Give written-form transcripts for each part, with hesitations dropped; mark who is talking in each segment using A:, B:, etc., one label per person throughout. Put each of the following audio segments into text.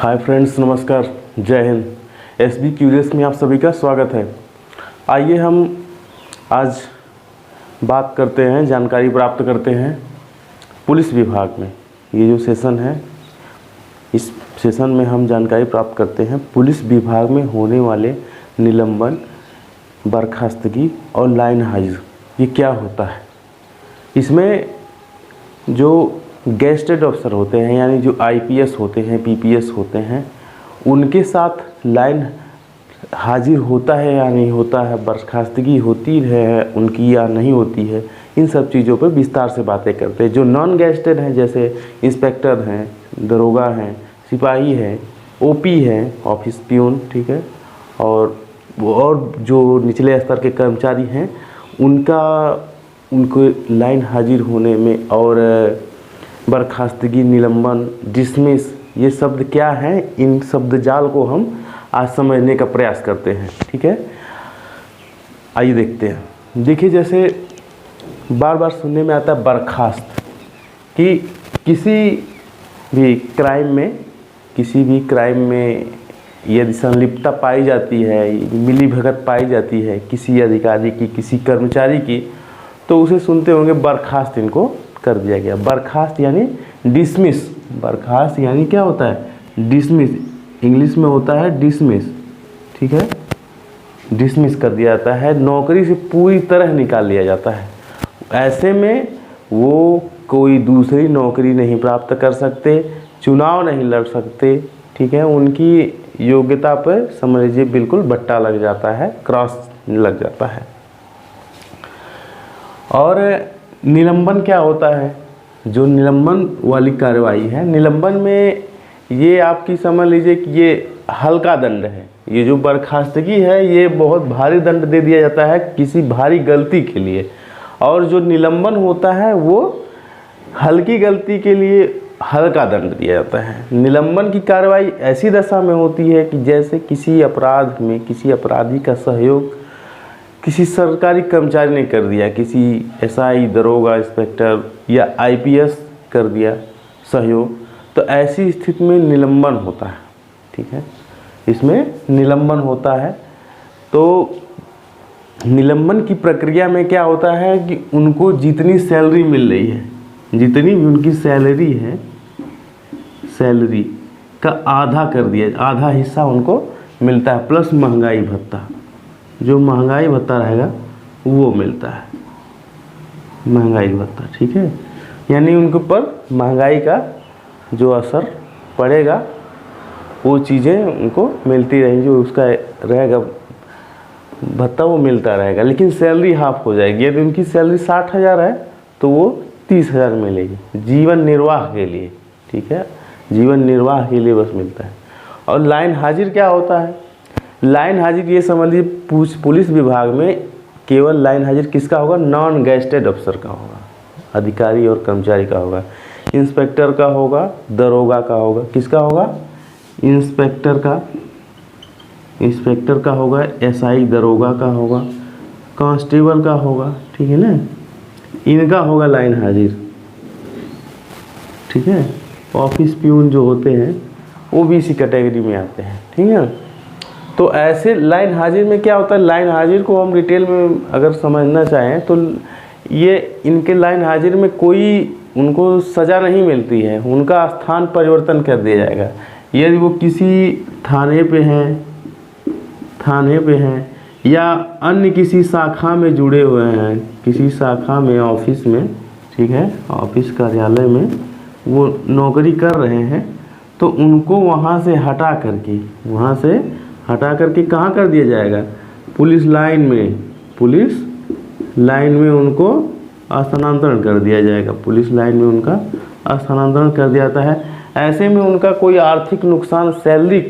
A: Hi friends, नमस्कार, जय Hind. SB curious में आप सभी का स्वागत है। आइए हम आज बात करते हैं, जानकारी प्राप्त करते हैं पुलिस विभाग में। ये जो सेशन है, इस सेशन में हम जानकारी प्राप्त करते हैं पुलिस विभाग में होने वाले निलंबन, बर्खास्तगी और लाइन हाजिर, ये क्या होता है। इसमें जो गेस्टेड अफसर होते हैं, यानी जो आईपीएस होते हैं, पीपीएस होते हैं, उनके साथ लाइन हाजिर होता है या नहीं होता है, बर्खास्तगी होती है उनकी या नहीं होती है, इन सब चीज़ों पर विस्तार से बातें करते हैं। जो नॉन गेस्टेड हैं, जैसे इंस्पेक्टर हैं, दरोगा हैं, सिपाही हैं, ओपी हैं, ऑफिस प्यून, ठीक है, और जो निचले स्तर के कर्मचारी हैं, उनको लाइन हाजिर होने में और बर्खास्तगी, निलंबन, डिसमिस, ये शब्द क्या हैं, इन शब्द जाल को हम आज समझने का प्रयास करते हैं। ठीक है, आइए देखते हैं। देखिए, जैसे बार बार सुनने में आता है बर्खास्त, कि किसी भी क्राइम में यदि संलिप्तता पाई जाती है, मिलीभगत पाई जाती है किसी अधिकारी की, किसी कर्मचारी की, तो उसे सुनते होंगे बर्खास्त इनको कर दिया गया। बर्खास्त यानी डिसमिस। बर्खास्त यानी क्या होता है, डिसमिस। इंग्लिश में होता है डिसमिस, ठीक है, डिसमिस कर दिया जाता है, नौकरी से पूरी तरह निकाल लिया जाता है। ऐसे में वो कोई दूसरी नौकरी नहीं प्राप्त कर सकते, चुनाव नहीं लड़ सकते, ठीक है, उनकी योग्यता पर समझ लीजिए बिल्कुल बट्टा लग जाता है, क्रॉस लग जाता है। और निलंबन क्या होता है, जो निलंबन वाली कार्रवाई है, निलंबन में ये आपकी समझ लीजिए कि ये हल्का दंड है। ये जो बर्खास्तगी है, ये बहुत भारी दंड दे दिया जाता है किसी भारी गलती के लिए, और जो निलंबन होता है वो हल्की गलती के लिए हल्का दंड दिया जाता है। निलंबन की कार्रवाई ऐसी दशा में होती है कि जैसे किसी अपराध में किसी अपराधी का सहयोग किसी सरकारी कर्मचारी ने कर दिया, किसी एसआई, दरोगा, इंस्पेक्टर या आईपीएस कर दिया सहयोग, तो ऐसी स्थिति में निलंबन होता है। ठीक है, इसमें निलंबन होता है। तो निलंबन की प्रक्रिया में क्या होता है कि उनको जितनी सैलरी मिल रही है, जितनी भी उनकी सैलरी है, सैलरी का आधा कर दिया, आधा हिस्सा उनको मिलता है, प्लस महंगाई भत्ता। जो महंगाई भत्ता रहेगा वो मिलता है, महंगाई भत्ता, ठीक है, यानी उनके ऊपर महंगाई का जो असर पड़ेगा वो चीज़ें उनको मिलती रहेंगी, जो उसका रहेगा भत्ता वो मिलता रहेगा, लेकिन सैलरी हाफ हो जाएगी। यदि उनकी सैलरी 60,000 है तो वो 30,000 मिलेगी जीवन निर्वाह के लिए, ठीक है, जीवन निर्वाह के लिए बस मिलता है। और लाइन हाजिर क्या होता है, लाइन हाजिर ये समझ लीजिए पुलिस विभाग में केवल लाइन हाजिर किसका होगा, नॉन गेस्टेड अफसर का होगा, अधिकारी और कर्मचारी का होगा, इंस्पेक्टर का होगा, दरोगा का होगा, किसका होगा, इंस्पेक्टर का होगा, एसआई दरोगा का होगा, कांस्टेबल का होगा, ठीक है ना, इनका होगा लाइन हाजिर, ठीक है। ऑफिस प्यून जो होते हैं वो भी इसी कैटेगरी में आते हैं, ठीक है। तो ऐसे लाइन हाजिर में क्या होता है, लाइन हाजिर को हम डिटेल में अगर समझना चाहें तो ये इनके लाइन हाजिर में कोई उनको सज़ा नहीं मिलती है, उनका स्थान परिवर्तन कर दिया जाएगा। यदि वो किसी थाने पे हैं या अन्य किसी शाखा में जुड़े हुए हैं, किसी शाखा में, ऑफिस में, ठीक है, ऑफिस कार्यालय में वो नौकरी कर रहे हैं, तो उनको वहाँ से हटा करके कहाँ कर दिया जाएगा, पुलिस लाइन में उनको स्थानांतरण कर दिया जाएगा, पुलिस लाइन में उनका स्थानांतरण कर दिया जाता है। ऐसे में उनका कोई आर्थिक नुकसान सैलरी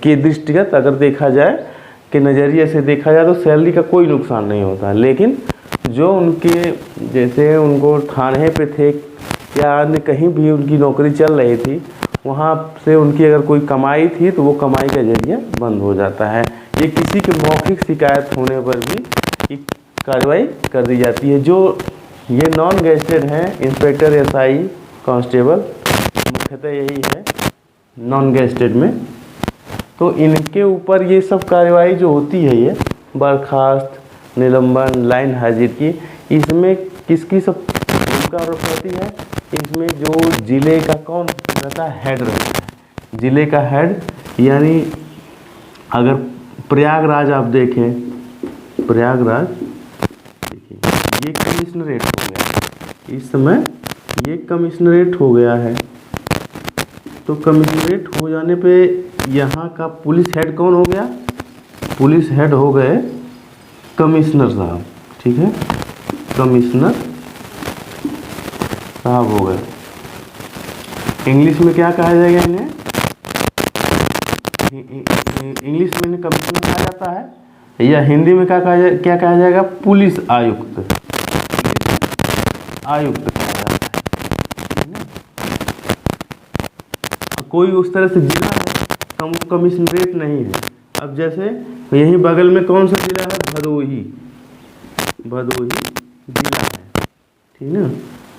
A: के दृष्टिगत अगर देखा जाए, के नज़रिए से देखा जाए, तो सैलरी का कोई नुकसान नहीं होता। लेकिन जो उनके जैसे उनको थाने पे थे या अन्य कहीं भी उनकी नौकरी चल रही थी, वहाँ से उनकी अगर कोई कमाई थी तो वो कमाई का जरिया बंद हो जाता है। ये किसी के मौखिक शिकायत होने पर भी ये कार्रवाई कर दी जाती है। जो ये नॉन गेस्टेड हैं, इंस्पेक्टर, एसआई, कांस्टेबल, मुख्यतः यही है नॉन गैजेटेड में। तो इनके ऊपर ये सब कार्यवाही जो होती है, ये बर्खास्त, निलंबन, लाइन हाजिर की, इसमें किसकी सब भूमिका रहती है? इसमें जो जिले का कौन रहता है? हेड रहता है। जिले का हेड, यानी अगर प्रयागराज आप देखें, प्रयागराज देखिए ये कमिश्नरेट हो गया, इस समय ये कमिश्नरेट हो गया है। तो कमिश्नरेट हो जाने पे यहाँ का पुलिस हेड कौन हो गया? पुलिस हेड हो गए कमिश्नर साहब, ठीक है, कमिश्नर साहब हो गए। इंग्लिश में क्या कहा जाएगा इन्हें? इंग्लिश में इन्हें कमिश्नर कहा जाता है, या हिंदी में क्या कहा जाएगा? पुलिस आयुक्त, आयुक्त कहा जाता है ना। कोई उस तरह से जिला है कमिश्नरेट नहीं है। अब जैसे यहीं बगल में कौन सा जिला है? भदोही, भदोही जिला है, ठीक ना,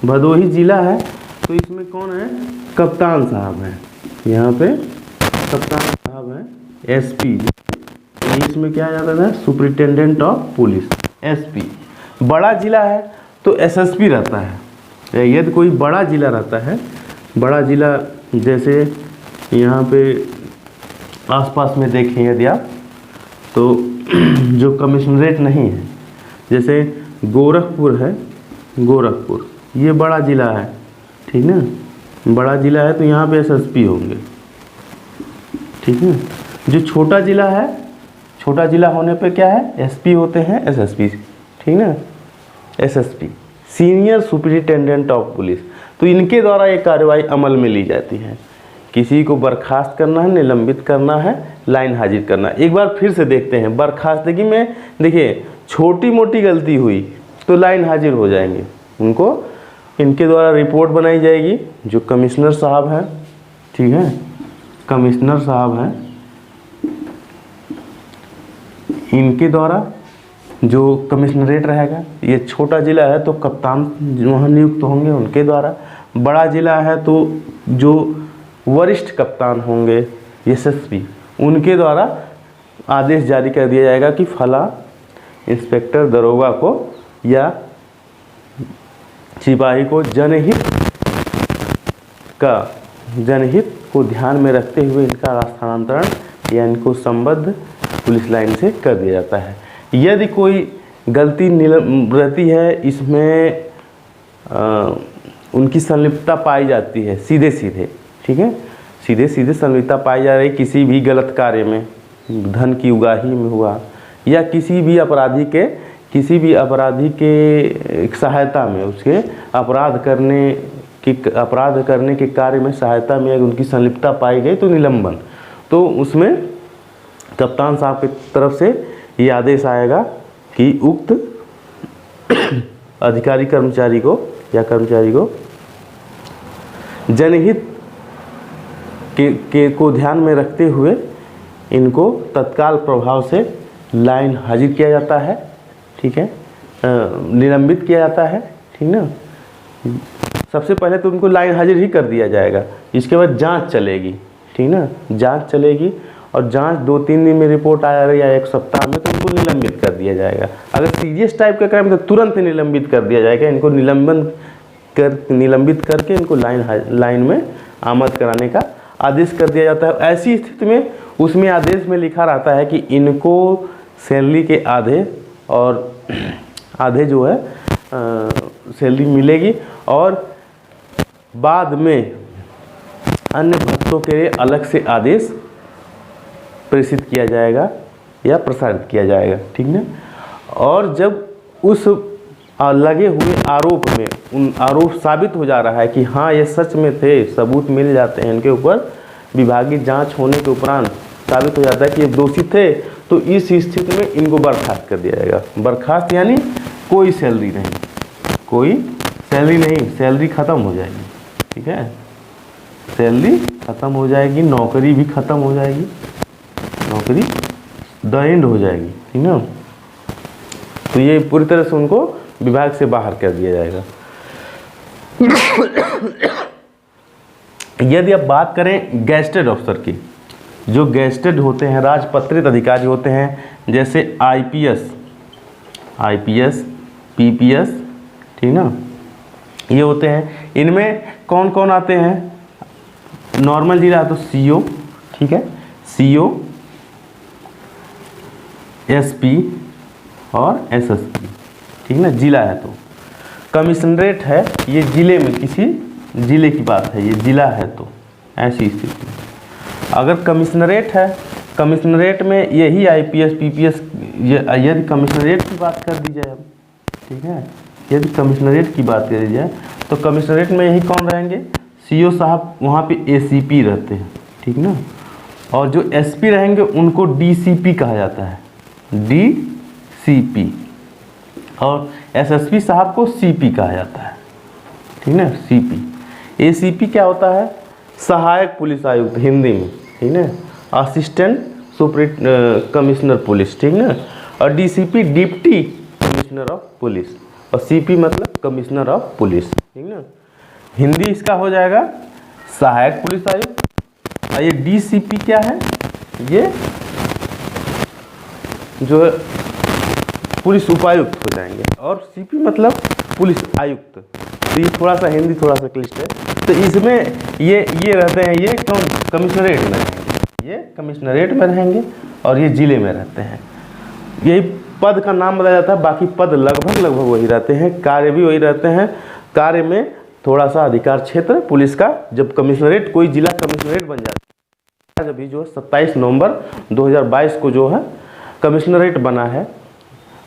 A: भदोही जिला है। तो इसमें कौन है? कप्तान साहब हैं, यहाँ पे कप्तान साहब हैं, एसपी। इंग्लिश में क्या जाता था? Superintendent of police, SP. बड़ा जिला है तो एसएसपी रहता है। यदि कोई बड़ा जिला रहता है, बड़ा जिला जैसे यहाँ पे आसपास में देखें यदि आप, तो जो कमिश्नरेट नहीं है, जैसे गोरखपुर है, गोरखपुर ये बड़ा जिला है, ठीक ना, बड़ा जिला है तो यहाँ पे एसएसपी होंगे, ठीक है। जो छोटा जिला है, छोटा जिला होने पे क्या है? एसपी होते हैं, एसएसपी, ठीक ना, SSP, senior superintendent of police. तो इनके द्वारा ये कार्रवाई अमल में ली जाती है। किसी को बर्खास्त करना है, निलंबित करना है, लाइन हाजिर करना है। एक बार फिर से देखते हैं बर्खास्तगी में। देखिए छोटी मोटी गलती हुई तो लाइन हाजिर हो जाएंगे, उनको इनके द्वारा रिपोर्ट बनाई जाएगी। जो कमिश्नर साहब हैं, ठीक है, कमिश्नर साहब हैं, इनके द्वारा जो कमिश्नरेट रहेगा, ये छोटा जिला है तो कप्तान वहाँ नियुक्त होंगे उनके द्वारा। बड़ा जिला है तो जो वरिष्ठ कप्तान होंगे, एसएसपी, उनके द्वारा आदेश जारी कर दिया जाएगा कि फला इंस्पेक्टर दरोगा को या सिपाही को जनहित को ध्यान में रखते हुए इनका स्थानांतरण या इनको संबद्ध पुलिस लाइन से कर दिया जाता है। यदि कोई गलती रहती है, इसमें उनकी संलिप्तता पाई जाती है सीधे सीधे, ठीक है, सीधे सीधे संलिप्तता पाई जा रही किसी भी गलत कार्य में, धन की उगाही में हुआ, या किसी भी अपराधी के सहायता में, उसके अपराध करने के कार्य में सहायता में अगर उनकी संलिप्तता पाई गई तो निलंबन। तो उसमें कप्तान साहब की तरफ से ये आदेश आएगा कि उक्त अधिकारी कर्मचारी को जनहित को ध्यान में रखते हुए इनको तत्काल प्रभाव से लाइन हाजिर किया जाता है, ठीक है, निलंबित किया जाता है, ठीक ना। सबसे पहले तो उनको लाइन हाजिर ही कर दिया जाएगा, इसके बाद जांच चलेगी, ठीक ना, जांच चलेगी और जांच 2-3 दिन में रिपोर्ट आ रही है, 1 सप्ताह में, तो इनको निलंबित कर दिया जाएगा। अगर सीरियस टाइप का क्राइम तो तुरंत ही निलंबित कर दिया जाएगा। इनको निलंबित करके इनको लाइन में आमद कराने का आदेश कर दिया जाता है। ऐसी स्थिति में उसमें आदेश में लिखा रहता है कि इनको सैलरी के आधे जो है सैलरी मिलेगी और बाद में अन्य भत्तों के लिए अलग से आदेश प्रेषित किया जाएगा या प्रसारित किया जाएगा, ठीक ना। और जब उस लगे हुए आरोप में उन आरोप साबित हो जा रहा है कि हाँ ये सच में थे, सबूत मिल जाते हैं इनके ऊपर, विभागीय जांच होने के उपरांत साबित हो जाता है कि ये दोषी थे, तो इस स्थिति में इनको बर्खास्त कर दिया जाएगा। बर्खास्त यानी कोई सैलरी नहीं, सैलरी ख़त्म हो जाएगी, ठीक है, सैलरी ख़त्म हो जाएगी, नौकरी भी ख़त्म हो जाएगी, नौकरी द एंड हो जाएगी, ठीक ना। तो ये पूरी तरह से उनको विभाग से बाहर कर दिया जाएगा। यदि आप बात करें गैजेटेड अफसर की, जो गैजेटेड होते हैं, राजपत्रित अधिकारी होते हैं, जैसे आईपीएस, पीपीएस, ठीक ना, ये होते हैं। इनमें कौन कौन आते हैं? नॉर्मल जिला तो सीओ, ठीक है, सीओ, एसपी और एसएसपी, ठीक ना, जिला है। तो कमिश्नरेट है, ये जिले में, किसी जिले की बात है, ये जिला है। तो ऐसी स्थिति में अगर कमिश्नरेट है, कमिश्नरेट में यही आईपीएस पीपीएस, यदि कमिश्नरेट की बात कर दी जाए अब, ठीक है, यदि कमिश्नरेट की बात करी जाए तो कमिश्नरेट में यही कौन रहेंगे? सीओ साहब, वहाँ पे एसीपी रहते हैं, ठीक ना, और जो एसपी रहेंगे उनको डीसीपी कहा जाता है, डीसीपी, और एसएसपी साहब को सीपी कहा जाता है, ठीक ना, सीपी। एसीपी क्या होता है? सहायक पुलिस आयुक्त हिंदी में, ठीक ना, असिस्टेंट सुपरिट कमिश्नर पुलिस, ठीक ना, और DCP deputy commissioner of police, और सीपी मतलब कमिश्नर ऑफ पुलिस, ठीक ना। हिंदी इसका हो जाएगा सहायक पुलिस आयुक्त। और ये डीसीपी क्या है? ये जो है पुलिस उपायुक्त हो जाएंगे, और सीपी मतलब पुलिस आयुक्त। तो ये थोड़ा सा हिंदी थोड़ा सा क्लिष्ट है। तो इसमें ये रहते हैं, ये कौन? कमिश्नरेट में रहेंगे, ये कमिश्नरेट में रहेंगे और ये जिले में रहते हैं। यही पद का नाम बताया जाता है, बाकी पद लगभग वही रहते हैं, कार्य भी वही रहते हैं। कार्य में थोड़ा सा अधिकार क्षेत्र पुलिस का, जब कमिश्नरेट, कोई जिला कमिश्नरेट बन जाता है, जब जो 27 नवंबर 2022 को जो है कमिश्नरेट बना है,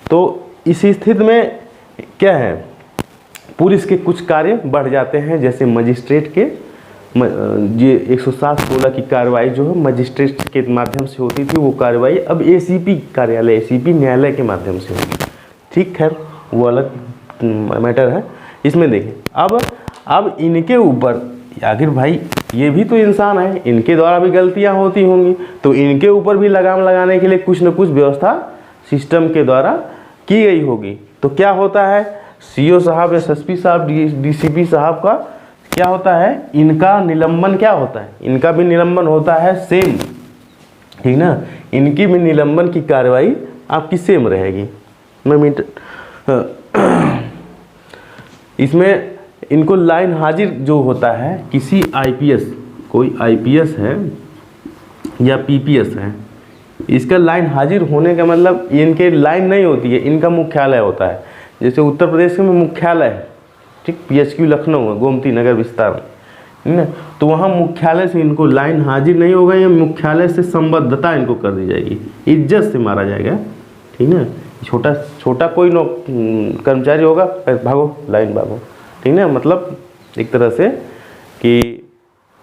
A: तो इसी स्थिति में क्या है, पुलिस के कुछ कार्य बढ़ जाते हैं। जैसे मजिस्ट्रेट के ये 107/16 की कार्रवाई जो है मजिस्ट्रेट के माध्यम से होती थी, वो कार्रवाई अब एसीपी कार्यालय, एसीपी न्यायालय के माध्यम से होगी। ठीक है, वो अलग मैटर है। इसमें देखें, अब इनके ऊपर, आखिर भाई ये भी तो इंसान है, इनके द्वारा भी गलतियां होती होंगी, तो इनके ऊपर भी लगाम लगाने के लिए कुछ न कुछ व्यवस्था सिस्टम के द्वारा की गई होगी। तो क्या होता है, सीओ साहब, एसएसपी साहब, डीसीपी साहब का क्या होता है, इनका निलंबन क्या होता है, इनका भी निलंबन होता है सेम, ठीक ना, इनकी भी निलंबन की कार्रवाई आपकी सेम रहेगी। इसमें इनको लाइन हाजिर जो होता है, किसी आईपीएस, कोई आईपीएस है या पीपीएस है, इसका लाइन हाजिर होने का मतलब इनके लाइन नहीं होती है, इनका मुख्यालय होता है। जैसे उत्तर प्रदेश में मुख्यालय है, ठीक, पीएचक्यू लखनऊ है, गोमती नगर विस्तार में, ठीक ना, तो वहाँ मुख्यालय से इनको लाइन हाजिर नहीं होगा, या मुख्यालय से संबद्धता इनको कर दी जाएगी, इज्जत से मारा जाएगा, ठीक ना। छोटा कोई कर्मचारी होगा, भागो लाइन भागो, ठीक ना, मतलब एक तरह से कि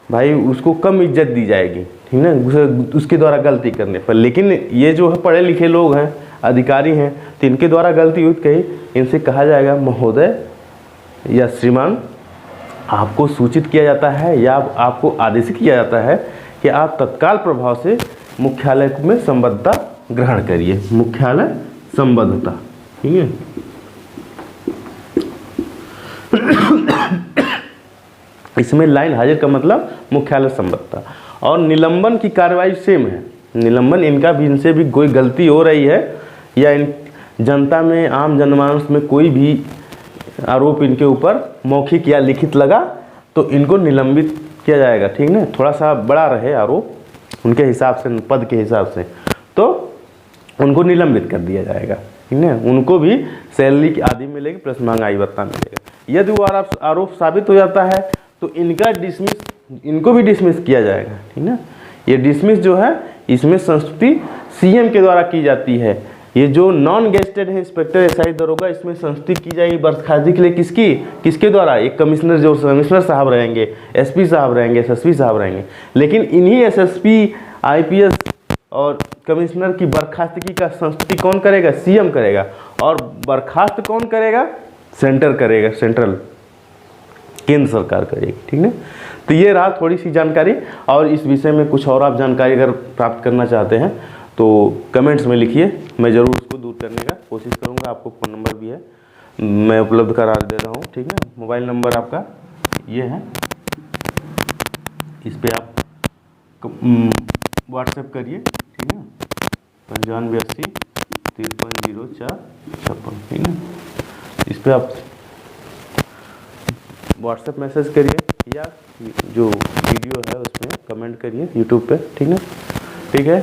A: भाई उसको कम इज्जत दी जाएगी, ठीक ना, उसके द्वारा गलती करने पर। लेकिन ये जो है पढ़े लिखे लोग हैं, अधिकारी हैं, तो इनके द्वारा गलती हुई कहीं, इनसे कहा जाएगा महोदय या श्रीमान, आपको सूचित किया जाता है या आपको आदेशित किया जाता है कि आप तत्काल प्रभाव से मुख्यालय में संबद्धता ग्रहण करिए, मुख्यालय संबद्धता, ठीक है। इसमें लाइन हाजिर का मतलब मुख्यालय संबद्धता। और निलंबन की कार्रवाई सेम है, निलंबन इनका भी, इनसे भी कोई गलती हो रही है या इन जनता में, आम जनमानस में कोई भी आरोप इनके ऊपर मौखिक या लिखित लगा, तो इनको निलंबित किया जाएगा, ठीक ना, थोड़ा सा बड़ा रहे आरोप उनके हिसाब से, पद के हिसाब से, तो उनको निलंबित कर दिया जाएगा, ठीक है। उनको भी सैलरी की आदि मिलेगी प्लस महंगाई भत्ता मिलेगा। यदि वो आरोप साबित हो जाता है तो इनको भी डिसमिस किया जाएगा, ठीक ना। ये डिसमिस जो है, इसमें संस्तुति सीएम के द्वारा की जाती है। ये जो नॉन गेस्टेड है, इंस्पेक्टर, एसआई, दरोगा, इसमें संस्तुति की जाएगी बर्खास्तगी के लिए किसके द्वारा, एक कमिश्नर, जो कमिश्नर साहब रहेंगे, एसपी साहब रहेंगे, एसएसपी साहब रहेंगे। लेकिन इन्हीं एसएसपी, आईपीएस और कमिश्नर की बर्खास्तगी का संस्तुति कौन करेगा, सीएम करेगा। और बर्खास्त कौन करेगा, सेंटर करेगा, सेंट्रल, केंद्र सरकार करेगी, ठीक है। तो ये रहा थोड़ी सी जानकारी, और इस विषय में कुछ और आप जानकारी अगर प्राप्त करना चाहते हैं तो कमेंट्स में लिखिए, मैं ज़रूर उसको दूर करने का कोशिश करूँगा। आपको फ़ोन नंबर भी है, मैं उपलब्ध करा दे रहा हूँ, ठीक है। मोबाइल नंबर आपका ये है, इस पर आप व्हाट्सएप करिए, ठीक है, 9580 530456, ठीक है। इस पर आप व्हाट्सएप मैसेज करिए या जो वीडियो है उसमें कमेंट करिए यूट्यूब पे, ठीक है, ठीक है।